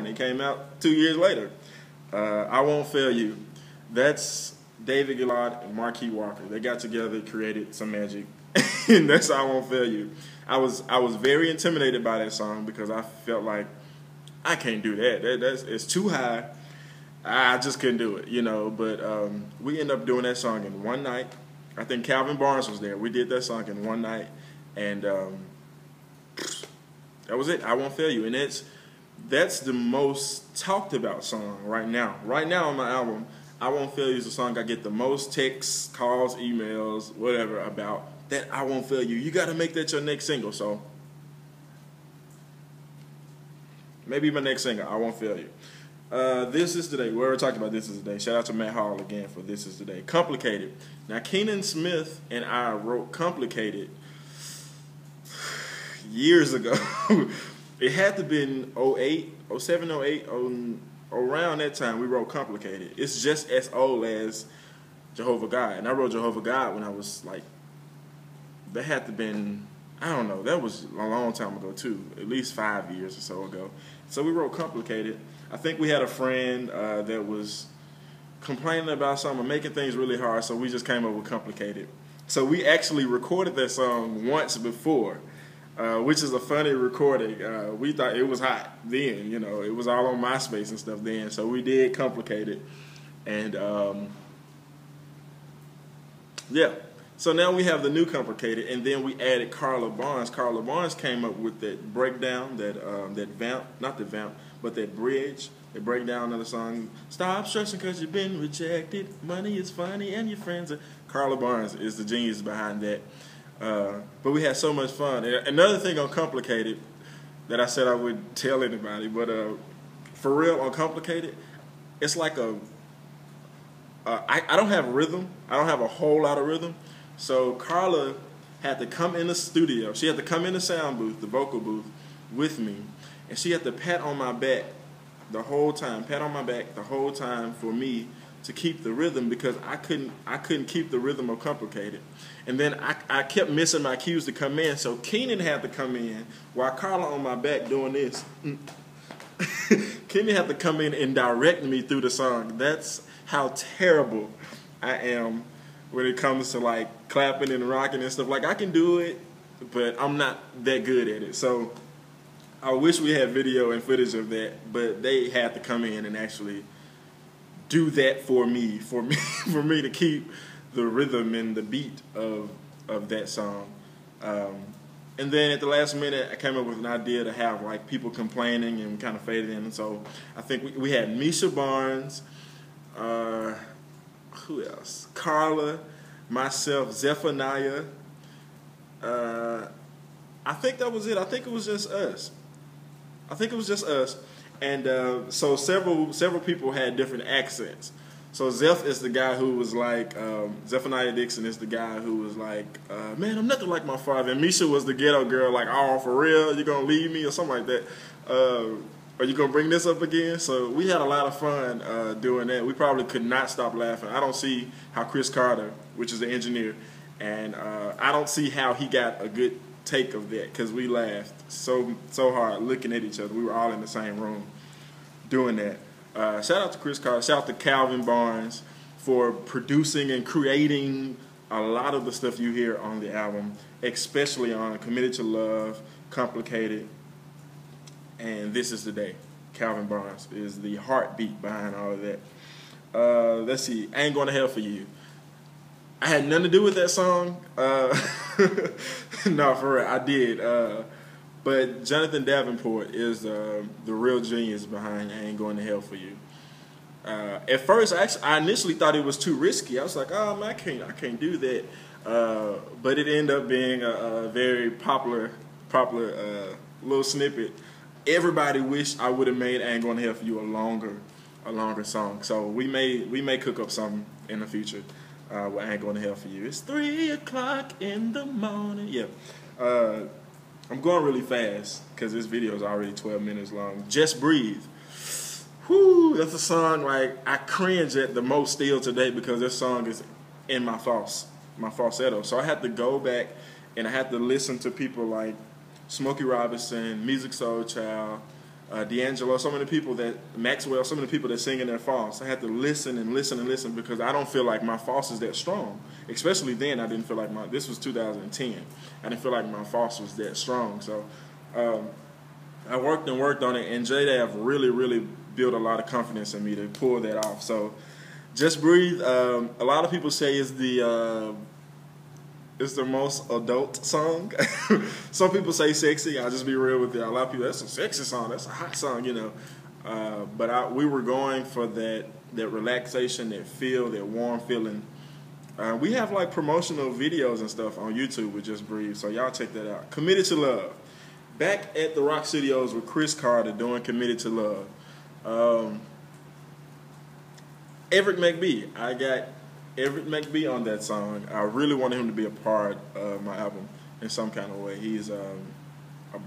It came out 2 years later. I Won't Fail You. That's David Gillard and Marquis Walker. They got together, created some magic, and that's I Won't Fail You. I was very intimidated by that song because I felt like I can't do that. It's too high. I just couldn't do it, you know. But we ended up doing that song in one night. I think Calvin Barnes was there. We did that song in one night, and that was it. I Won't Fail You, and that's the most talked about song right now. Right now on my album, I Won't Fail You is the song I get the most texts, calls, emails, whatever about. That I Won't Fail You. You got to make that your next single. So maybe my next single, I Won't Fail You. This Is the Day. We already talked about This Is the Day. Shout out to Matt Hall again for This Is the Day. Complicated. Now, Keenan Smith and I wrote Complicated years ago. It had to have been 08, 07, 08, around that time we wrote Complicated. It's just as old as Jehovah God. And I wrote Jehovah God when I was like, that had to have been, I don't know, that was a long time ago too, at least 5 years or so ago. So we wrote Complicated. I think we had a friend that was complaining about something, making things really hard, so we just came up with Complicated. So we actually recorded that song once before, which is a funny recording. We thought it was hot then, you know, it was all on MySpace and stuff then, so we did Complicated. And yeah. So now we have the new Complicated, and then we added Carla Barnes. Carla Barnes came up with that breakdown, that vamp, not the vamp, but that bridge, the breakdown of the song. Stop stressing because you've been rejected. Money is funny and your friends are. Carla Barnes is the genius behind that. But we had so much fun. And another thing on Complicated that I said I wouldn't tell anybody, but for real on Complicated, it's like I don't have rhythm. I don't have a whole lot of rhythm. So Carla had to come in the studio. She had to come in the sound booth, the vocal booth, with me, and she had to pat on my back the whole time, for me to keep the rhythm because I couldn't keep the rhythm of Complicated. And then I kept missing my cues to come in, so Keenan had to come in while Carla on my back doing this. Keenan had to come in and direct me through the song. That's how terrible I am when it comes to like clapping and rocking and stuff. Like I can do it, but I'm not that good at it. So I wish we had video and footage of that, but they had to come in and actually do that for me to keep the rhythm and the beat of that song. And then at the last minute, I came up with an idea to have like people complaining and kind of faded in. And so I think we had Misha Barnes, who else? Carla, myself, Zephaniah. I think that was it. I think it was just us. And so several people had different accents. So Zeph is the guy who was like, Zephaniah Dixon is the guy who was like, man, I'm nothing like my father. And Misha was the ghetto girl, like, oh, for real? You gonna leave me or something like that? Are you gonna bring this up again? So we had a lot of fun doing that. We probably could not stop laughing. I don't see how Chris Carter, which is the engineer, and I don't see how he got a good take of that because we laughed so hard looking at each other. We were all in the same room doing that. Shout out to Chris Carter. Shout out to Calvin Barnes for producing and creating a lot of the stuff you hear on the album, especially on Committed to Love, Complicated, and This Is the Day. Calvin Barnes is the heartbeat behind all of that. Let's see. I Ain't Going to Hell for You. I had nothing to do with that song. No, for real, I did. But Jonathan Davenport is the real genius behind I Ain't Going to Hell for You. At first, I initially thought it was too risky. I was like, oh man, I can't do that. But it ended up being a very popular little snippet. Everybody wished I would have made I Ain't Going to Hell for You a longer song. So we may cook up something in the future. With I Ain't Going to Hell for You. It's 3 o'clock in the morning. Yeah. I'm going really fast because this video is already 12 minutes long. Just Breathe. Whoo, that's a song like I cringe at the most still today because this song is in my falsetto. So I had to go back and I had to listen to people like Smokey Robinson, Music Soul Child, D'Angelo, so many people that, Maxwell, so many people that sing in their false. I had to listen and listen and listen because I don't feel like my false is that strong. Especially then, I didn't feel like this was 2010. I didn't feel like my false was that strong. So I worked and worked on it, and J-Dav really, really built a lot of confidence in me to pull that off. So Just Breathe, a lot of people say is it's the most adult song. Some people say sexy. I'll just be real with you. A lot of people, that's a sexy song. That's a hot song, you know. But we were going for that relaxation, that feel, that warm feeling. We have like promotional videos and stuff on YouTube with Just Breathe, so y'all check that out. Committed to Love. Back at the Rock Studios with Chris Carter doing Committed to Love. Everett McBee. I got Everett McBee on that song. I really wanted him to be a part of my album in some kind of way. He's a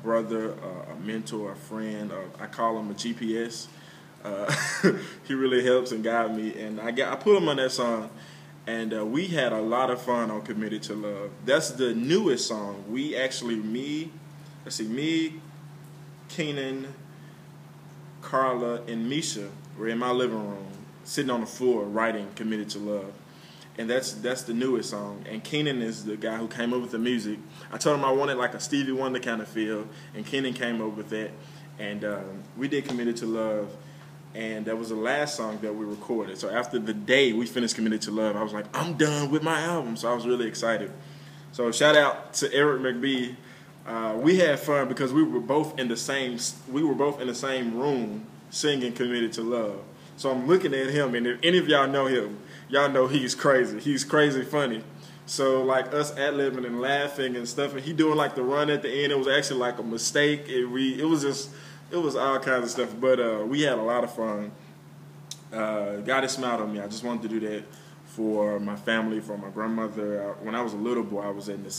brother, a mentor, a friend. I call him a GPS. He really helps and guides me, and I put him on that song, and we had a lot of fun on Committed to Love. That's the newest song. We actually, me, Keenan, Carla, and Misha were in my living room, sitting on the floor writing Committed to Love. And that's the newest song. And Keenan is the guy who came up with the music. I told him I wanted like a Stevie Wonder kind of feel, and Keenan came up with that. And we did Committed to Love, and that was the last song that we recorded. So after the day we finished Committed to Love, I was like, I'm done with my album. So I was really excited. So shout out to Eric McBee. We had fun because we were both in the same room singing Committed to Love. So I'm looking at him, and if any of y'all know him, y'all know he's crazy. He's crazy funny. So like us ad-libbing and laughing and stuff, and he doing like the run at the end, it was actually like a mistake. It was all kinds of stuff. But we had a lot of fun. God has smiled on me. I just wanted to do that for my family, for my grandmother. When I was a little boy, I was in the